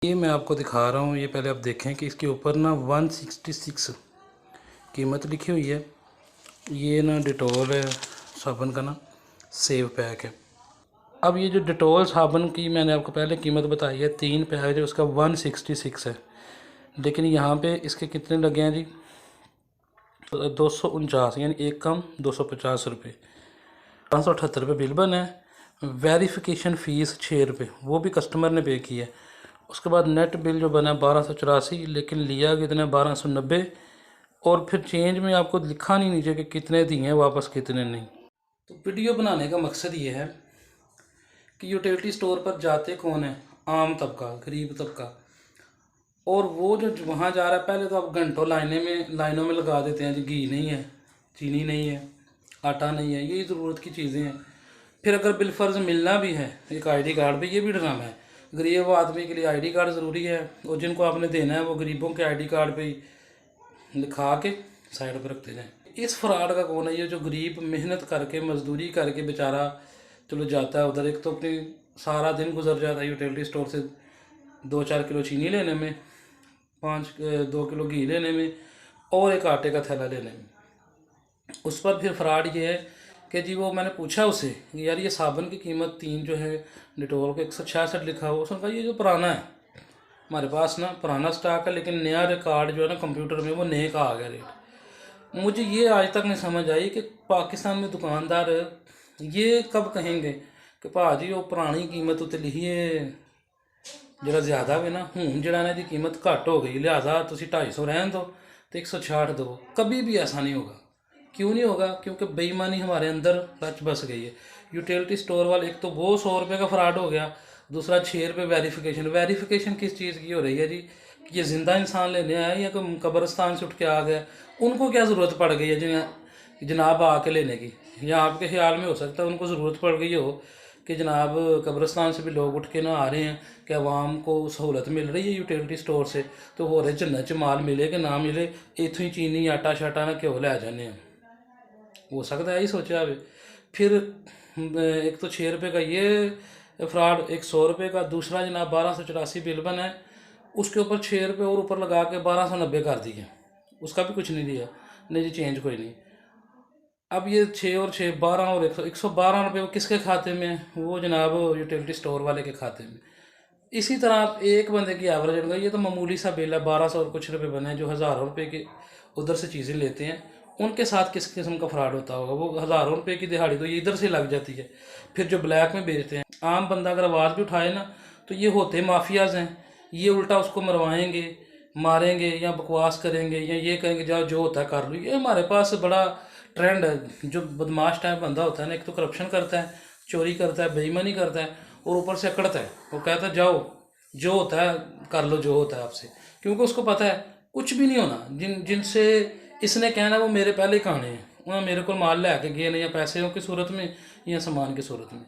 ये मैं आपको दिखा रहा हूँ। ये पहले आप देखें कि इसके ऊपर ना 166 कीमत लिखी हुई है। ये ना डिटॉल है साबुन का, ना सेव पैक है। अब ये जो डिटॉल साबुन की मैंने आपको पहले कीमत बताई है 3 पैक है, उसका 166 है। लेकिन यहाँ पे इसके कितने लगे हैं जी, 249, यानी एक कम 250 रुपये। 578 रुपये बिल बना है। वेरिफिकेशन फ़ीस 6 रुपये वो भी कस्टमर ने पे की है। उसके बाद नेट बिल जो बना 1284, लेकिन लिया कितना 1290। और फिर चेंज में आपको लिखा नहीं नीचे कि कितने दिए हैं वापस कितने नहीं। तो वीडियो बनाने का मकसद ये है कि यूटिलिटी स्टोर पर जाते कौन है, आम तबका, गरीब तबका। और वो जो वहाँ जा रहा है, पहले तो आप घंटों लाइनों में लगा देते हैं जी, घी नहीं है, चीनी नहीं है, आटा नहीं है, यही ज़रूरत की चीज़ें हैं। फिर अगर बिलफर्ज मिलना भी है एक आईडी कार्ड पे, ये भी ड्रामा है। गरीब आदमी के लिए आईडी कार्ड ज़रूरी है, और जिनको आपने देना है वो गरीबों के आईडी कार्ड पे ही लिखा के साइड पर रखते जाएँ। इस फ्रॉड का कौन है? ये जो गरीब मेहनत करके मजदूरी करके बेचारा चलो जाता है उधर, एक तो अपनी सारा दिन गुजर जाता है यूटिलिटी स्टोर से 2-4 किलो चीनी लेने में, 2 किलो घी लेने में, और एक आटे का थैला लेने में। उस पर फिर फ्रॉड ये है कि जी वो मैंने पूछा उसे कि यार ये साबुन की कीमत 3 जो है डिटॉल का 166 लिखा हुआ। उसने कहा ये जो पुराना है, हमारे पास ना पुराना स्टॉक है, लेकिन नया रिकॉर्ड जो है ना कंप्यूटर में, वो नए का आ गया रेट। मुझे ये आज तक नहीं समझ आई कि पाकिस्तान में दुकानदार ये कब कहेंगे कि भाजी वो पुरानी कीमत उत्ते लिखी है जरा ज़्यादा भी ना, जरा ना जी कीमत घट हो गई, लिहाजा तुम 250 रहन दो तो 160 दो। कभी भी ऐसा नहीं होगा। क्यों नहीं होगा? क्योंकि बेईमानी हमारे अंदर रच बस गई है। यूटिलिटी स्टोर वाले, एक तो वो 100 रुपये का फ्रॉड हो गया, दूसरा 6 रुपये वेरिफिकेशन। वेरिफिकेशन किस चीज़ की हो रही है जी, कि ये ज़िंदा इंसान लेने आए या कोई कब्रिस्तान से उठ के आ गया? उनको क्या ज़रूरत पड़ गई है जी जनाब आके लेने की? या आपके ख्याल में हो सकता है उनको ज़रूरत पड़ गई हो कि जनाब कब्रिस्तान से भी लोग उठ के ना आ रहे हैं कि आवाम को सहूलत मिल रही है यूटिलिटी स्टोर से, तो हो रहे जन्नत च माल मिले कि ना मिले, इतों ही चीनी आटा शाटा ना घ्यो लै जाने। हो सकता है यही सोचा है। फिर एक तो 6 रुपये का ये फ्रॉड, एक 100 रुपये का, दूसरा जनाब 1284 बिल बना है, उसके ऊपर 6 रुपये और ऊपर लगा के 1290 कर दिए, उसका भी कुछ नहीं दिया, नहीं जी चेंज कोई नहीं। अब ये 6 और 6 12 और 112 रुपये वो किसके खाते में है? वो जनाब यूटिलिटी स्टोर वाले के खाते में। इसी तरह आप एक बंदे की एवरेज होगा, ये तो मामूली सा बिल है 1200 और कुछ रुपये बने, जो हज़ारों रुपये के उधर से चीज़ें लेते हैं, उनके साथ किस किस्म का फ्रॉड होता होगा? वो हज़ारों रुपये की दिहाड़ी तो ये इधर से लग जाती है। फिर जो ब्लैक में बेचते हैं, आम बंदा अगर आवाज़ भी उठाए ना, तो ये होते माफियाज़ हैं। ये उल्टा उसको मरवाएंगे, मारेंगे, या बकवास करेंगे, या ये कहेंगे जाओ जो होता है कर लो। ये हमारे पास बड़ा ट्रेंड है। जो बदमाश टाइप बंदा होता है ना, एक तो करप्शन करता है, चोरी करता है, बेईमानी करता है, और ऊपर से अकड़ता है। वो कहता है जाओ जो होता है कर लो, जो होता है आपसे, क्योंकि उसको पता है कुछ भी नहीं होना। जिनसे इसने कहना वो मेरे पहले ही खाने हैं, उन्हें मेरे को माल लैके गए नहीं, या पैसों की सूरत में या सामान की सूरत में।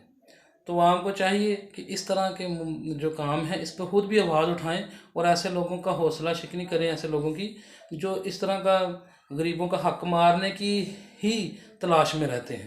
तो आवाम को चाहिए कि इस तरह के जो काम है इस पर खुद भी आवाज़ उठाएं, और ऐसे लोगों का हौसला शिकनी करें, ऐसे लोगों की जो इस तरह का गरीबों का हक मारने की ही तलाश में रहते हैं।